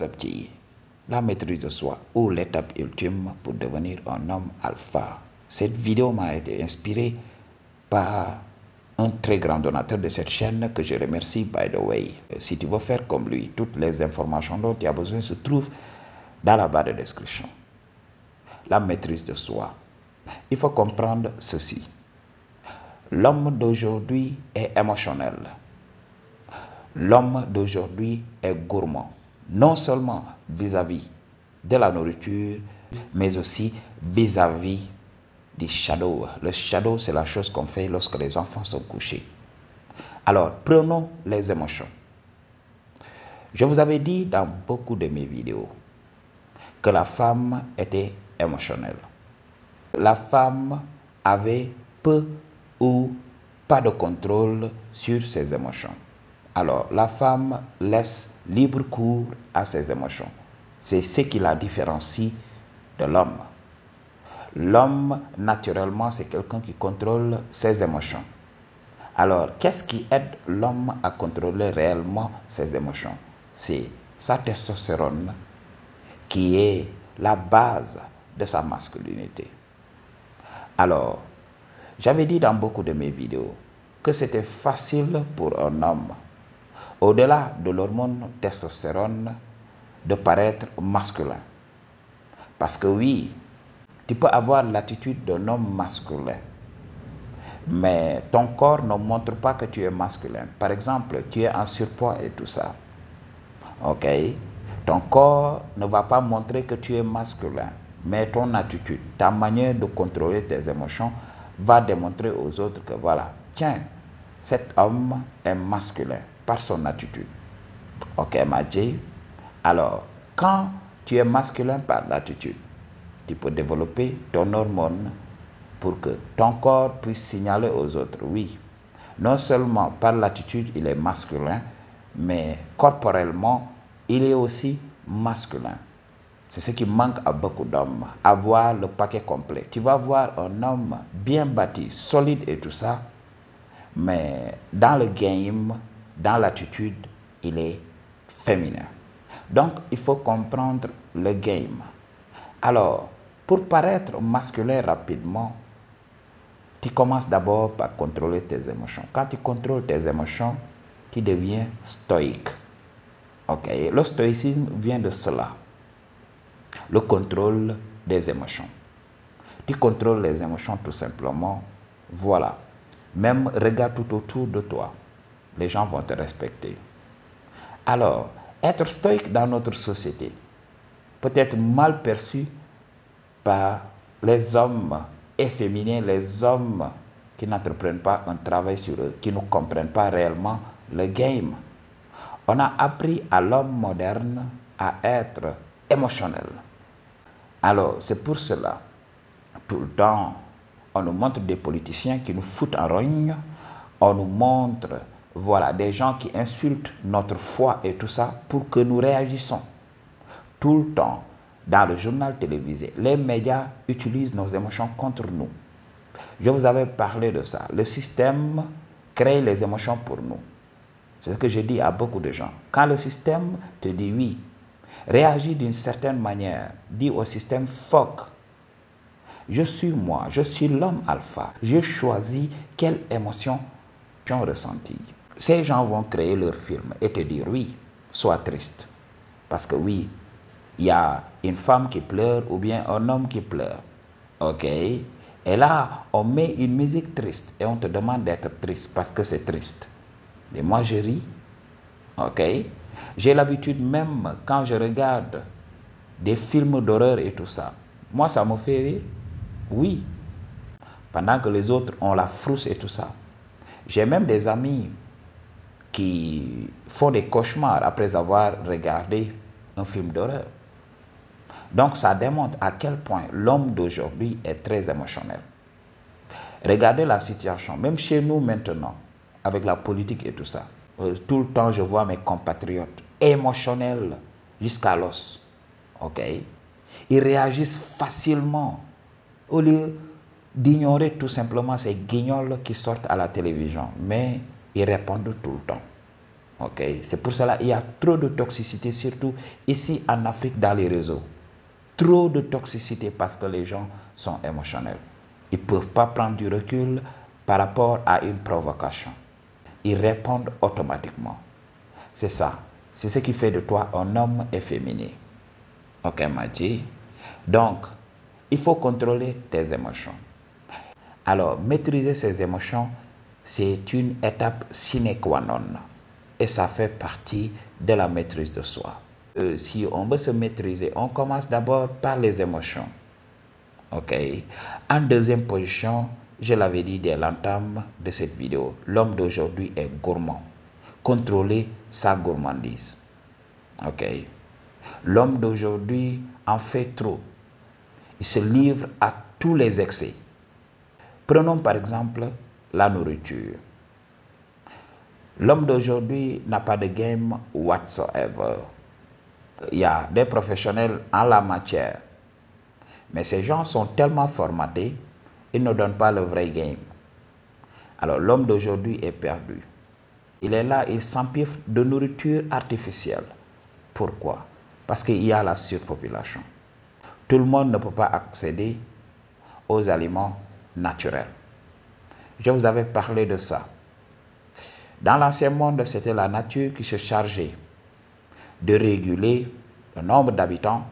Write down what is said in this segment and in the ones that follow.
accepter la maîtrise de soi ou l'étape ultime pour devenir un homme alpha. Cette vidéo m'a été inspirée par un très grand donateur de cette chaîne que je remercie, by the way. Si tu veux faire comme lui, toutes les informations dont tu as besoin se trouvent dans la barre de description. La maîtrise de soi. Il faut comprendre ceci. L'homme d'aujourd'hui est émotionnel. L'homme d'aujourd'hui est gourmand. Non seulement vis-à-vis de la nourriture, mais aussi vis-à-vis du shadow. Le shadow, c'est la chose qu'on fait lorsque les enfants sont couchés. Alors, prenons les émotions. Je vous avais dit dans beaucoup de mes vidéos que la femme était émotionnelle. La femme avait peu ou pas de contrôle sur ses émotions. Alors, la femme laisse libre cours à ses émotions. C'est ce qui la différencie de l'homme. L'homme, naturellement, c'est quelqu'un qui contrôle ses émotions. Alors, qu'est-ce qui aide l'homme à contrôler réellement ses émotions? C'est sa testostérone, qui est la base de sa masculinité. Alors, j'avais dit dans beaucoup de mes vidéos que c'était facile pour un homme, au-delà de l'hormone testostérone, de paraître masculin. Parce que oui, tu peux avoir l'attitude d'un homme masculin, mais ton corps ne montre pas que tu es masculin. Par exemple, tu es en surpoids et tout ça. Ok? Ton corps ne va pas montrer que tu es masculin, mais ton attitude, ta manière de contrôler tes émotions va démontrer aux autres que voilà, tiens, cet homme est masculin par son attitude. Ok, Madji? Alors, quand tu es masculin par l'attitude, tu peux développer ton hormone pour que ton corps puisse signaler aux autres, oui, non seulement par l'attitude, il est masculin, mais corporellement, il est aussi masculin. C'est ce qui manque à beaucoup d'hommes, avoir le paquet complet. Tu vas voir un homme bien bâti, solide et tout ça, mais dans le game, dans l'attitude, il est féminin. Donc, il faut comprendre le game. Alors, pour paraître masculin rapidement, tu commences d'abord par contrôler tes émotions. Quand tu contrôles tes émotions, tu deviens stoïque. Ok, le stoïcisme vient de cela. Le contrôle des émotions. Tu contrôles les émotions tout simplement. Voilà. Même regarde tout autour de toi. Les gens vont te respecter. Alors, être stoïque dans notre société peut être mal perçu par les hommes efféminés, les hommes qui n'entreprennent pas un travail sur eux, qui ne comprennent pas réellement le game. On a appris à l'homme moderne à être émotionnel. Alors, c'est pour cela, tout le temps, on nous montre des politiciens qui nous foutent en rogne, on nous montre, voilà, des gens qui insultent notre foi et tout ça pour que nous réagissons. Tout le temps, dans le journal télévisé, les médias utilisent nos émotions contre nous. Je vous avais parlé de ça. Le système crée les émotions pour nous. C'est ce que je dis à beaucoup de gens. Quand le système te dit oui, réagis d'une certaine manière, dis au système fuck. Je suis moi, je suis l'homme alpha. Je choisis quelle émotion ressentir. Ces gens vont créer leur film et te dire oui, sois triste. Parce que oui, il y a une femme qui pleure ou bien un homme qui pleure. Ok? Et là, on met une musique triste et on te demande d'être triste parce que c'est triste. Et moi, je ris. Ok? J'ai l'habitude même quand je regarde des films d'horreur et tout ça. Moi, ça me fait rire. Oui. Pendant que les autres ont la frousse et tout ça. J'ai même des amis qui font des cauchemars après avoir regardé un film d'horreur. Donc, ça démontre à quel point l'homme d'aujourd'hui est très émotionnel. Regardez la situation, même chez nous maintenant, avec la politique et tout ça. Tout le temps, je vois mes compatriotes émotionnels jusqu'à l'os. Ok? Ils réagissent facilement au lieu d'ignorer tout simplement ces guignols qui sortent à la télévision. Mais ils répondent tout le temps. Ok, c'est pour cela qu'il y a trop de toxicité, surtout ici en Afrique dans les réseaux. Trop de toxicité parce que les gens sont émotionnels. Ils ne peuvent pas prendre du recul par rapport à une provocation. Ils répondent automatiquement. C'est ça. C'est ce qui fait de toi un homme efféminé. Ok, Madi. Donc, il faut contrôler tes émotions. Alors, maîtriser ses émotions, c'est une étape sine qua non. Et ça fait partie de la maîtrise de soi. Si on veut se maîtriser, on commence d'abord par les émotions. Ok. En deuxième position, je l'avais dit dès l'entame de cette vidéo, l'homme d'aujourd'hui est gourmand. Contrôler sa gourmandise. Ok. L'homme d'aujourd'hui en fait trop. Il se livre à tous les excès. Prenons par exemple la nourriture. L'homme d'aujourd'hui n'a pas de game whatsoever. Il y a des professionnels en la matière. Mais ces gens sont tellement formatés, ils ne donnent pas le vrai game. Alors l'homme d'aujourd'hui est perdu. Il est là, il s'empiffre de nourriture artificielle. Pourquoi? Parce qu'il y a la surpopulation. Tout le monde ne peut pas accéder aux aliments naturels. Je vous avais parlé de ça. Dans l'ancien monde, c'était la nature qui se chargeait de réguler le nombre d'habitants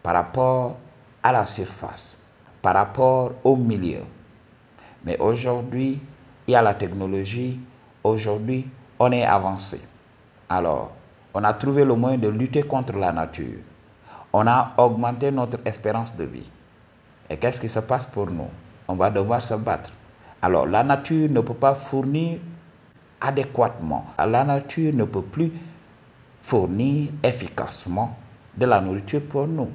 par rapport à la surface, par rapport au milieu. Mais aujourd'hui, il y a la technologie. Aujourd'hui, on est avancé. Alors, on a trouvé le moyen de lutter contre la nature. On a augmenté notre espérance de vie. Et qu'est-ce qui se passe pour nous? On va devoir se battre. Alors, la nature ne peut pas fournir adéquatement. La nature ne peut plus fournir efficacement de la nourriture pour nous.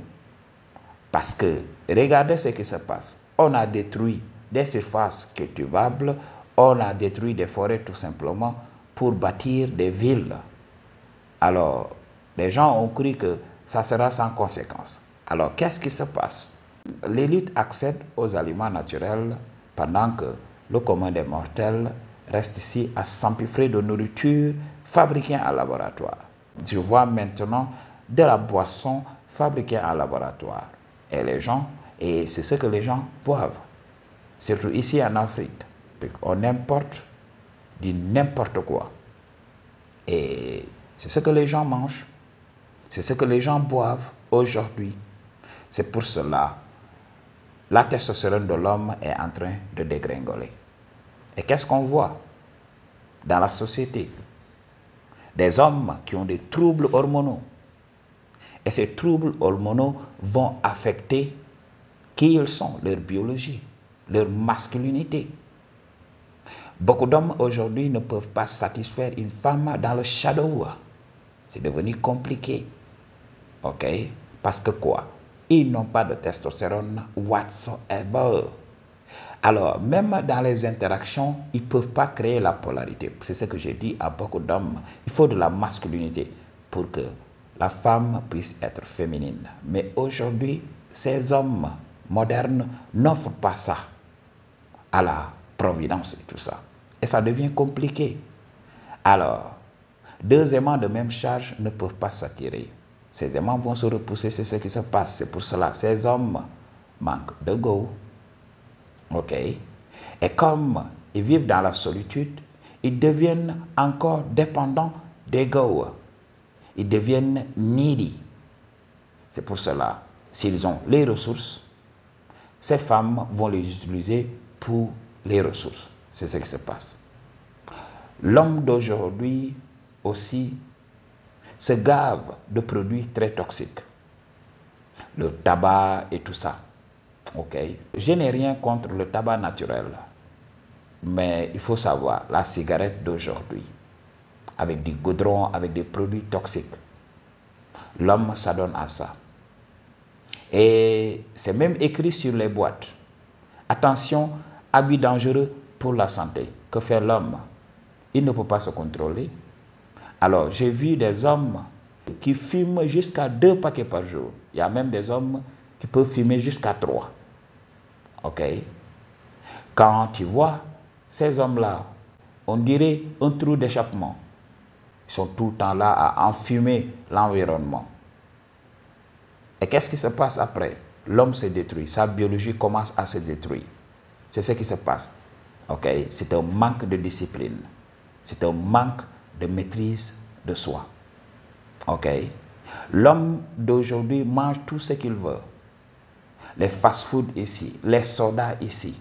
Parce que, regardez ce qui se passe. On a détruit des surfaces cultivables, on a détruit des forêts tout simplement pour bâtir des villes. Alors, les gens ont cru que ça sera sans conséquence. Alors, qu'est-ce qui se passe? L'élite accède aux aliments naturels pendant que le commun des mortels reste ici à s'empiffrer de nourriture fabriquée en laboratoire. Je vois maintenant de la boisson fabriquée en laboratoire. Et c'est ce que les gens boivent. Surtout ici en Afrique. On importe du n'importe quoi. Et c'est ce que les gens mangent. C'est ce que les gens boivent aujourd'hui. C'est pour cela la testostérone de l'homme est en train de dégringoler. Et qu'est-ce qu'on voit dans la société? Des hommes qui ont des troubles hormonaux. Et ces troubles hormonaux vont affecter qui ils sont, leur biologie, leur masculinité. Beaucoup d'hommes aujourd'hui ne peuvent pas satisfaire une femme dans le shadow. C'est devenu compliqué. Ok? Parce que quoi? Ils n'ont pas de testostérone whatsoever. Alors, même dans les interactions, ils ne peuvent pas créer la polarité. C'est ce que j'ai dit à beaucoup d'hommes. Il faut de la masculinité pour que la femme puisse être féminine. Mais aujourd'hui, ces hommes modernes n'offrent pas ça à la providence et tout ça. Et ça devient compliqué. Alors, deux aimants de même charge ne peuvent pas s'attirer. Ces aimants vont se repousser, c'est ce qui se passe. C'est pour cela que ces hommes manquent de go. Ok? Et comme ils vivent dans la solitude, ils deviennent encore dépendants des go. Ils deviennent needy. C'est pour cela, s'ils ont les ressources, ces femmes vont les utiliser pour les ressources. C'est ce qui se passe. L'homme d'aujourd'hui aussi se gave de produits très toxiques. Le tabac et tout ça. Ok. Je n'ai rien contre le tabac naturel. Mais il faut savoir, la cigarette d'aujourd'hui, avec du goudron, avec des produits toxiques, l'homme s'adonne à ça. Et c'est même écrit sur les boîtes. Attention, habit dangereux pour la santé. Que fait l'homme? Il ne peut pas se contrôler. Alors, j'ai vu des hommes qui fument jusqu'à 2 paquets par jour. Il y a même des hommes qui peuvent fumer jusqu'à 3. Ok? Quand tu vois ces hommes-là, on dirait un trou d'échappement. Ils sont tout le temps là à enfumer l'environnement. Et qu'est-ce qui se passe après? L'homme se détruit, sa biologie commence à se détruire. C'est ce qui se passe. Ok? C'est un manque de discipline. C'est un manque de maîtrise de soi. Ok? L'homme d'aujourd'hui mange tout ce qu'il veut. Les fast-food ici, les sodas ici.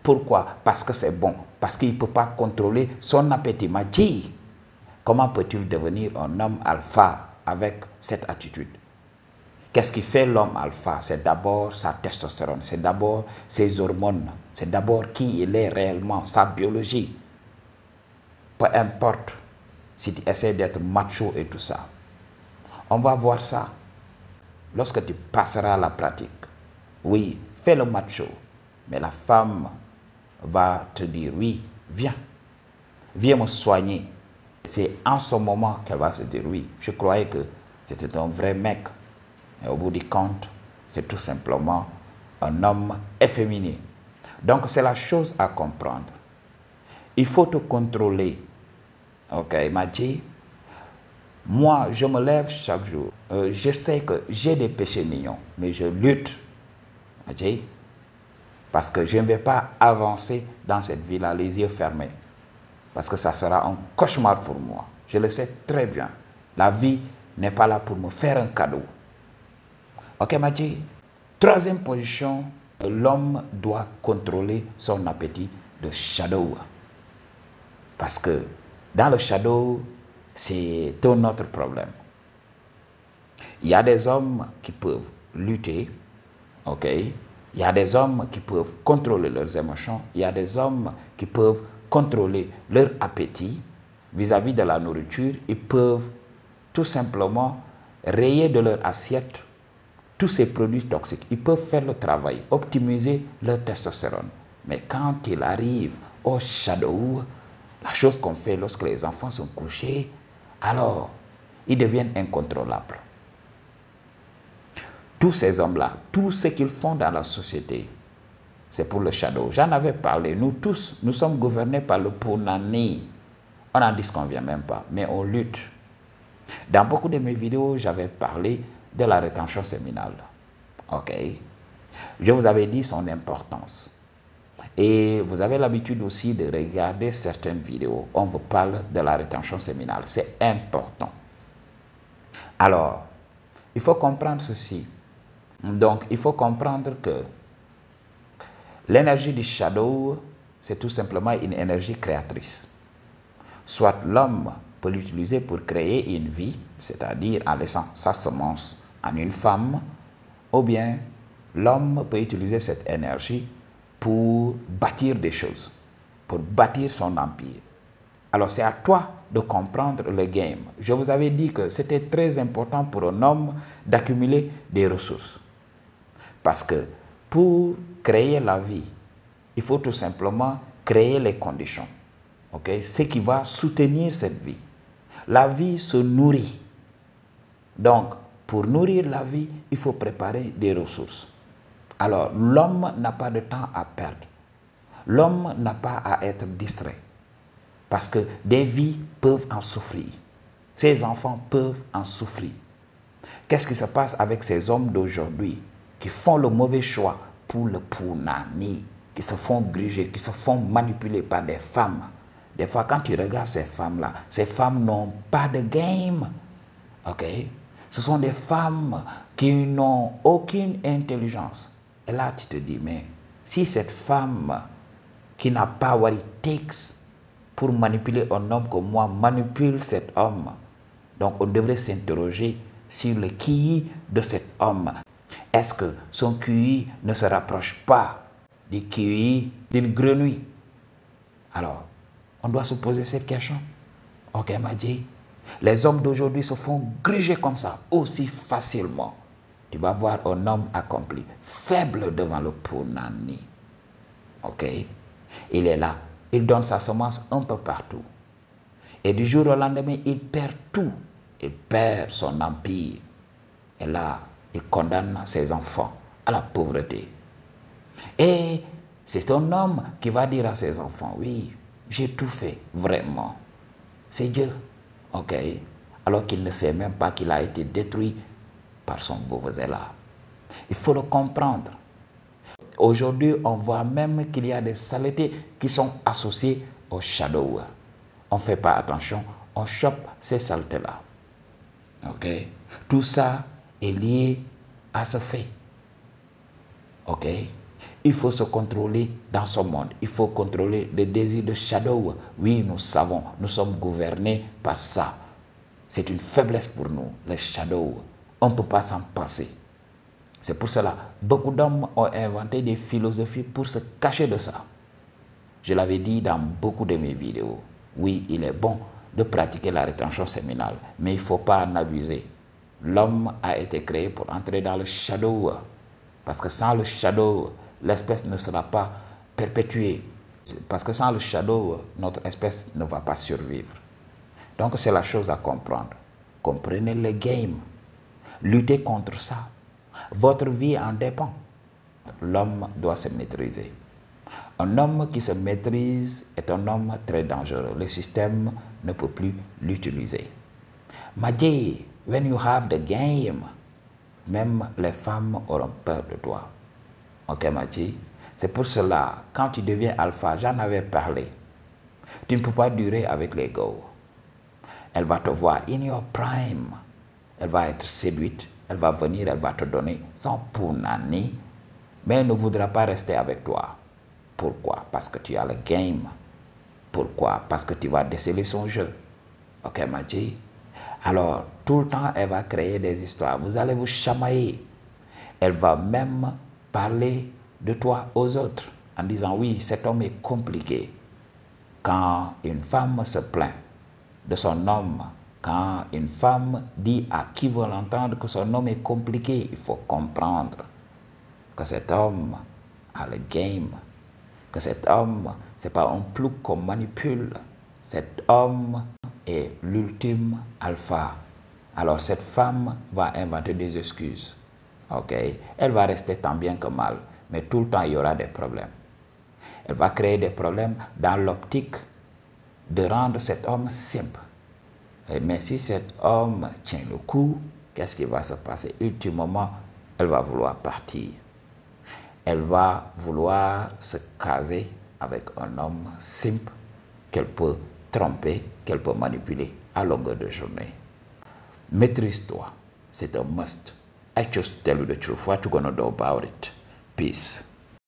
Pourquoi? Parce que c'est bon. Parce qu'il ne peut pas contrôler son appétit. M'a dit, comment peut-il devenir un homme alpha avec cette attitude? Qu'est-ce qui fait l'homme alpha? C'est d'abord sa testostérone, c'est d'abord ses hormones, c'est d'abord qui il est réellement, sa biologie. Peu importe si tu essaies d'être macho et tout ça. On va voir ça lorsque tu passeras à la pratique. Oui, fais le macho, mais la femme va te dire, oui, viens me soigner. C'est en ce moment qu'elle va se dire, oui, je croyais que c'était un vrai mec. Et au bout du compte, c'est tout simplement un homme efféminé. Donc, c'est la chose à comprendre. Il faut te contrôler. Ok, il m'a dit, moi, je me lève chaque jour. Je sais que j'ai des péchés mignons, mais je lutte. Il m'a dit, parce que je ne vais pas avancer dans cette vie-là, les yeux fermés. Parce que ça sera un cauchemar pour moi. Je le sais très bien. La vie n'est pas là pour me faire un cadeau. Ok, m'a dit. Troisième position, l'homme doit contrôler son appétit de shadow. Parce que dans le shadow, c'est un autre problème. Il y a des hommes qui peuvent lutter, ok? Il y a des hommes qui peuvent contrôler leurs émotions. Il y a des hommes qui peuvent contrôler leur appétit vis-à-vis de la nourriture. Ils peuvent tout simplement rayer de leur assiette tous ces produits toxiques. Ils peuvent faire le travail, optimiser leur testostérone. Mais quand il arrive au shadow, la chose qu'on fait lorsque les enfants sont couchés, alors ils deviennent incontrôlables. Tous ces hommes-là, tout ce qu'ils font dans la société, c'est pour le shadow. J'en avais parlé. Nous tous, nous sommes gouvernés par le punani. On n'en disconvient même pas, mais on lutte. Dans beaucoup de mes vidéos, j'avais parlé de la rétention séminale. Ok? Je vous avais dit son importance. Et vous avez l'habitude aussi de regarder certaines vidéos. On vous parle de la rétention séminale. C'est important. Alors, il faut comprendre ceci. Donc, il faut comprendre que l'énergie du shadow, c'est tout simplement une énergie créatrice. Soit l'homme peut l'utiliser pour créer une vie, c'est-à-dire en laissant sa semence en une femme, ou bien l'homme peut utiliser cette énergie pour bâtir des choses, pour bâtir son empire. Alors c'est à toi de comprendre le game. Je vous avais dit que c'était très important pour un homme d'accumuler des ressources. Parce que pour créer la vie, il faut tout simplement créer les conditions. Okay? Ce qui va soutenir cette vie. La vie se nourrit. Donc, pour nourrir la vie, il faut préparer des ressources. Alors, l'homme n'a pas de temps à perdre. L'homme n'a pas à être distrait. Parce que des vies peuvent en souffrir. Ses enfants peuvent en souffrir. Qu'est-ce qui se passe avec ces hommes d'aujourd'hui qui font le mauvais choix pour le punani, qui se font gruger, qui se font manipuler par des femmes? Des fois, quand tu regardes ces femmes-là, ces femmes n'ont pas de game. Ok? Ce sont des femmes qui n'ont aucune intelligence. Et là, tu te dis, mais si cette femme qui n'a pas what it takes pour manipuler un homme comme moi manipule cet homme, donc on devrait s'interroger sur le QI de cet homme. Est-ce que son QI ne se rapproche pas du QI d'une grenouille? Alors, on doit se poser cette question. Ok, m'a dit. Les hommes d'aujourd'hui se font gruger comme ça, aussi facilement. Tu vas voir un homme accompli, faible devant le punani. Ok? Il est là. Il donne sa semence un peu partout. Et du jour au lendemain, il perd tout. Il perd son empire. Et là, il condamne ses enfants à la pauvreté. Et c'est un homme qui va dire à ses enfants, oui, j'ai tout fait, vraiment. C'est Dieu. ok, alors qu'il ne sait même pas qu'il a été détruit par son Vuvuzela. Il faut le comprendre. Aujourd'hui, on voit même qu'il y a des saletés qui sont associées au shadow. On ne fait pas attention, on chope ces saletés-là. Ok? Tout ça est lié à ce fait. Ok? Il faut se contrôler dans ce monde. Il faut contrôler le désir de shadow. Oui, nous savons, nous sommes gouvernés par ça. C'est une faiblesse pour nous, le shadow. On ne peut pas s'en passer. C'est pour cela, beaucoup d'hommes ont inventé des philosophies pour se cacher de ça. Je l'avais dit dans beaucoup de mes vidéos. Oui, il est bon de pratiquer la rétention séminale, mais il ne faut pas en abuser. L'homme a été créé pour entrer dans le shadow. Parce que sans le shadow, l'espèce ne sera pas perpétuée. Parce que sans le shadow, notre espèce ne va pas survivre. Donc c'est la chose à comprendre. Comprenez le game. Luttez contre ça. Votre vie en dépend. L'homme doit se maîtriser. Un homme qui se maîtrise est un homme très dangereux. Le système ne peut plus l'utiliser. Maji, when you have the game, même les femmes auront peur de toi. Ok, Maji? C'est pour cela, quand tu deviens alpha, j'en avais parlé. Tu ne peux pas durer avec l'ego. Elle va te voir in your prime. Elle va être séduite. Elle va venir, elle va te donner son punani. Mais elle ne voudra pas rester avec toi. Pourquoi? Parce que tu as le game. Pourquoi? Parce que tu vas déceler son jeu. Ok, Maji? Alors, tout le temps, elle va créer des histoires. Vous allez vous chamailler. Elle va même parler de toi aux autres en disant, oui, cet homme est compliqué. Quand une femme se plaint de son homme, quand une femme dit à qui veut l'entendre que son homme est compliqué, il faut comprendre que cet homme a le game, que cet homme, ce n'est pas un plouc qu'on manipule. Cet homme est l'ultime alpha. Alors cette femme va inventer des excuses. Ok? Elle va rester tant bien que mal, mais tout le temps il y aura des problèmes. Elle va créer des problèmes dans l'optique de rendre cet homme simple. Mais si cet homme tient le coup, qu'est-ce qui va se passer? Ultimement, elle va vouloir partir. Elle va vouloir se caser avec un homme simple qu'elle peut tromper, qu'elle peut manipuler à longueur de journée. Maîtrise-toi. C'est un must. I just tell you the truth. What you gonna do about it? Peace.